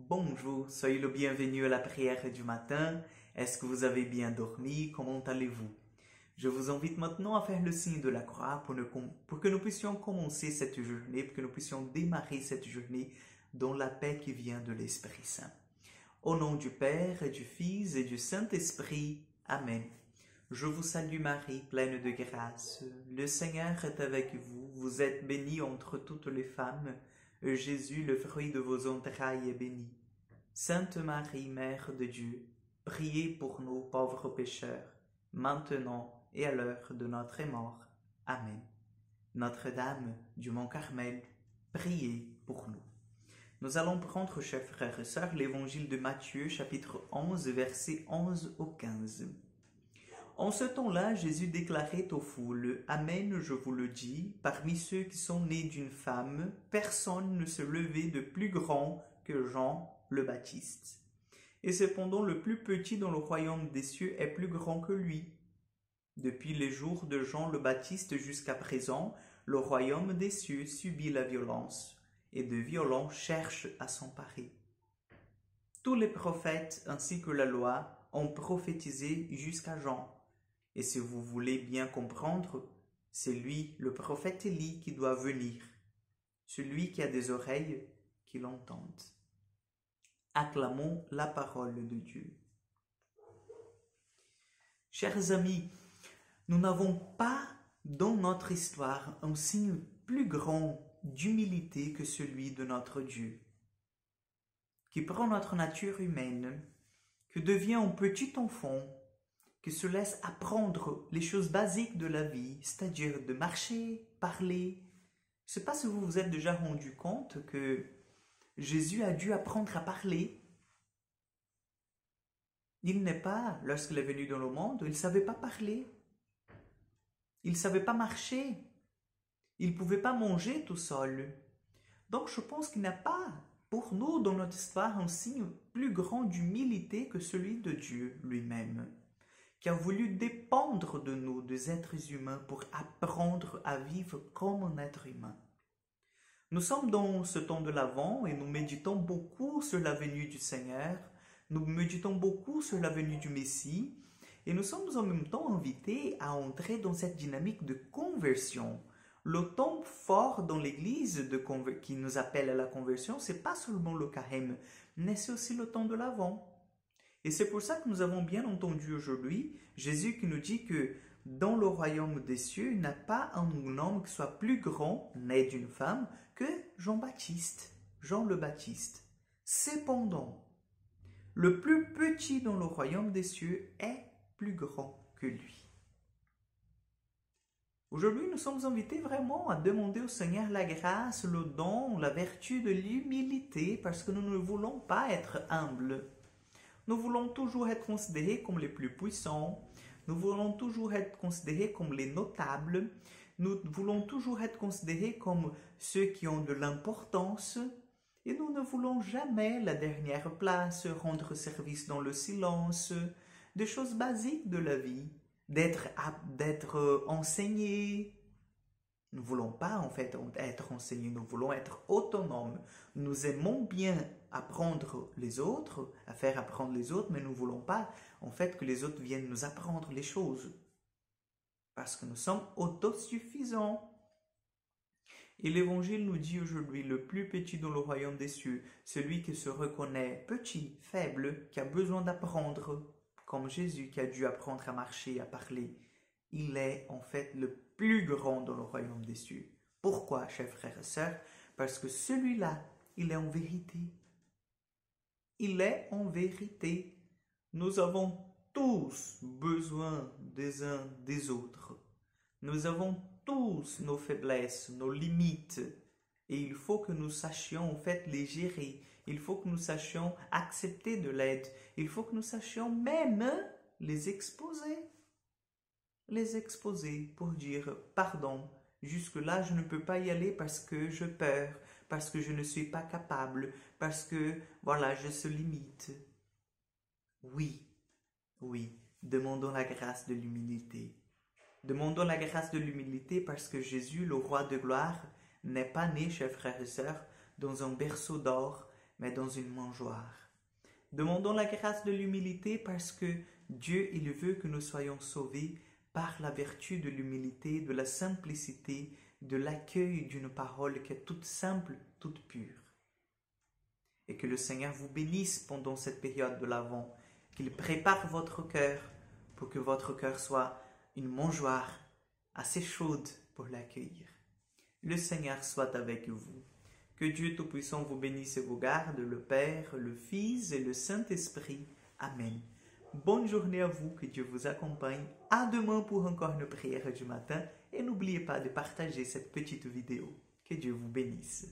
Bonjour, soyez le bienvenu à la prière du matin. Est-ce que vous avez bien dormi? Comment allez-vous? Je vous invite maintenant à faire le signe de la croix pour que nous puissions commencer cette journée, pour que nous puissions démarrer cette journée dans la paix qui vient de l'Esprit Saint. Au nom du Père et du Fils et du Saint-Esprit. Amen. Je vous salue Marie, pleine de grâce. Le Seigneur est avec vous. Vous êtes bénie entre toutes les femmes. Et Jésus, le fruit de vos entrailles, est béni. Sainte Marie, Mère de Dieu, priez pour nous pauvres pécheurs, maintenant et à l'heure de notre mort. Amen. Notre-Dame du Mont Carmel, priez pour nous. Nous allons prendre, chers frères et sœurs, l'évangile de Matthieu, chapitre 11, versets 11 au 15. En ce temps-là, Jésus déclarait aux foules, « Amen, je vous le dis, parmi ceux qui sont nés d'une femme, personne ne se levait de plus grand que Jean le Baptiste. Et cependant, le plus petit dans le royaume des cieux est plus grand que lui. Depuis les jours de Jean le Baptiste jusqu'à présent, le royaume des cieux subit la violence, et de violents cherchent à s'emparer. Tous les prophètes ainsi que la loi ont prophétisé jusqu'à Jean. Et si vous voulez bien comprendre, c'est lui, le prophète Élie, qui doit venir. Celui qui a des oreilles, qui l'entende. » Acclamons la parole de Dieu. Chers amis, nous n'avons pas dans notre histoire un signe plus grand d'humilité que celui de notre Dieu, qui prend notre nature humaine, qui devient un petit enfant, qui se laisse apprendre les choses basiques de la vie, c'est-à-dire de marcher, parler. Je ne sais pas si vous vous êtes déjà rendu compte que Jésus a dû apprendre à parler. Il n'est pas, lorsqu'il est venu dans le monde, il ne savait pas parler. Il ne savait pas marcher. Il ne pouvait pas manger tout seul. Donc je pense qu'il n'y a pas, pour nous, dans notre histoire, un signe plus grand d'humilité que celui de Dieu lui-même, qui a voulu dépendre de nous, des êtres humains, pour apprendre à vivre comme un être humain. Nous sommes dans ce temps de l'Avent et nous méditons beaucoup sur la venue du Seigneur, nous méditons beaucoup sur la venue du Messie et nous sommes en même temps invités à entrer dans cette dynamique de conversion. Le temps fort dans l'Église qui nous appelle à la conversion, ce n'est pas seulement le carême, mais c'est aussi le temps de l'Avent. Et c'est pour ça que nous avons bien entendu aujourd'hui Jésus qui nous dit que dans le royaume des cieux, il n'y a pas un homme qui soit plus grand, né d'une femme, que Jean-Baptiste, Jean le Baptiste. Cependant, le plus petit dans le royaume des cieux est plus grand que lui. Aujourd'hui, nous sommes invités vraiment à demander au Seigneur la grâce, le don, la vertu de l'humilité, parce que nous ne voulons pas être humbles. Nous voulons toujours être considérés comme les plus puissants. Nous voulons toujours être considérés comme les notables. Nous voulons toujours être considérés comme ceux qui ont de l'importance. Et nous ne voulons jamais la dernière place, rendre service dans le silence, des choses basiques de la vie, d'être enseigné. Nous ne voulons pas en fait être enseignés, nous voulons être autonomes. Nous aimons bien apprendre les autres, à faire apprendre les autres, mais nous ne voulons pas en fait que les autres viennent nous apprendre les choses. Parce que nous sommes autosuffisants. Et l'Évangile nous dit aujourd'hui, le plus petit dans le royaume des cieux, celui qui se reconnaît petit, faible, qui a besoin d'apprendre, comme Jésus qui a dû apprendre à marcher, à parler, il est en fait le plus grand dans le royaume des cieux. Pourquoi, chers frères et sœurs? Parce que celui-là, il est en vérité. Il est en vérité. Nous avons tous besoin des uns des autres. Nous avons tous nos faiblesses, nos limites. Et il faut que nous sachions en fait les gérer. Il faut que nous sachions accepter de l'aide. Il faut que nous sachions même les exposer. Les exposer pour dire pardon, jusque-là je ne peux pas y aller parce que je peur, parce que je ne suis pas capable, parce que voilà, je se limite. Oui, demandons la grâce de l'humilité. Demandons la grâce de l'humilité parce que Jésus, le roi de gloire, n'est pas né, chers frères et sœurs, dans un berceau d'or, mais dans une mangeoire. Demandons la grâce de l'humilité parce que Dieu, il veut que nous soyons sauvés par la vertu de l'humilité, de la simplicité, de l'accueil d'une parole qui est toute simple, toute pure. Et que le Seigneur vous bénisse pendant cette période de l'Avent, qu'il prépare votre cœur pour que votre cœur soit une mangeoire assez chaude pour l'accueillir. Le Seigneur soit avec vous. Que Dieu Tout-Puissant vous bénisse et vous garde, le Père, le Fils et le Saint-Esprit. Amen. Bonne journée à vous, que Dieu vous accompagne. À demain pour encore une prière du matin et n'oubliez pas de partager cette petite vidéo. Que Dieu vous bénisse.